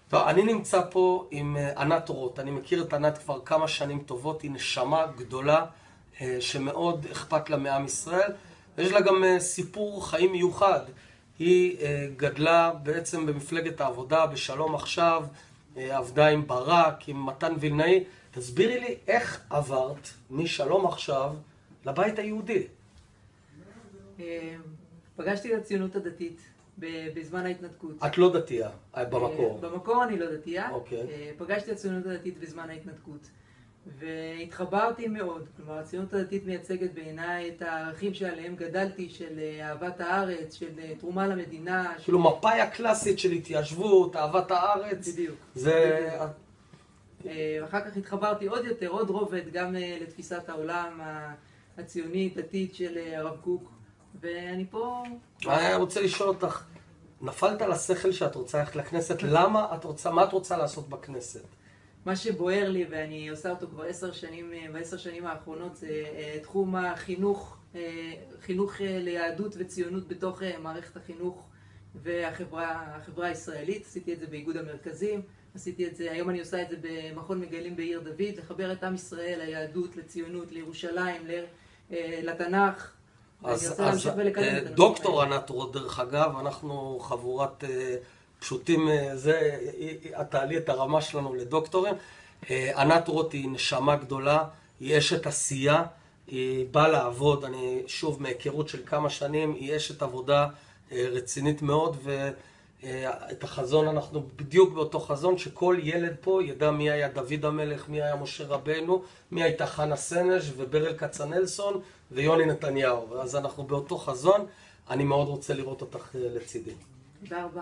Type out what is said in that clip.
טוב, אני נמצא פה עם ענת אורות. אני מכיר את ענת כבר כמה שנים טובות. היא נשמה גדולה שמאוד אכפת לה מעם ישראל. ויש לה גם סיפור חיים מיוחד. היא גדלה בעצם במפלגת העבודה, בשלום עכשיו, עבדה עם ברק, עם מתן וילנאי. תסבירי לי איך עברת משלום עכשיו לבית היהודי. פגשתי את הציונות הדתית בזמן ההתנתקות. את לא דתייה, במקור. במקור אני לא דתייה. אוקיי. פגשתי את הציונות הדתית בזמן ההתנתקות. והתחברתי מאוד. כלומר, הציונות הדתית מייצגת בעיניי את הערכים שעליהם גדלתי, של אהבת הארץ, של תרומה למדינה. כאילו מפאי הקלאסית של התיישבות, אהבת הארץ. בדיוק. זה... אחר כך התחברתי עוד יותר, עוד רובד, גם לתפיסת העולם הציונית, דתית של הרב קוק. ואני פה... אני רוצה לשאול אותך, נפלת על השכל שאת רוצה ללכת לכנסת, למה את רוצה, מה את רוצה לעשות בכנסת? מה שבוער לי, ואני עושה אותו כבר 10 שנים, ב10 שנים האחרונות, זה תחום החינוך, חינוך ליהדות וציונות בתוך מערכת החינוך והחברה הישראלית. עשיתי את זה באיגוד המרכזים, עשיתי את זה, היום אני עושה את זה במכון מגלים בעיר דוד, לחבר את עם ישראל, ליהדות, לציונות, לירושלים, לתנ"ך. אז דוקטור ענת אורות, דרך אגב, אנחנו חבורת פשוטים, את תעלי את הרמה שלנו לדוקטורים. ענת אורות היא נשמה גדולה, היא אשת עשייה, היא באה לעבוד, אני שוב מהיכרות של כמה שנים, היא אשת עבודה רצינית מאוד, ואת החזון אנחנו בדיוק באותו חזון, שכל ילד פה ידע מי היה דוד המלך, מי היה משה רבנו, מי הייתה חנה סנש וברל כצנלסון ויוני נתניהו. אז אנחנו באותו חזון, אני מאוד רוצה לראות אותך לצידי. תודה רבה.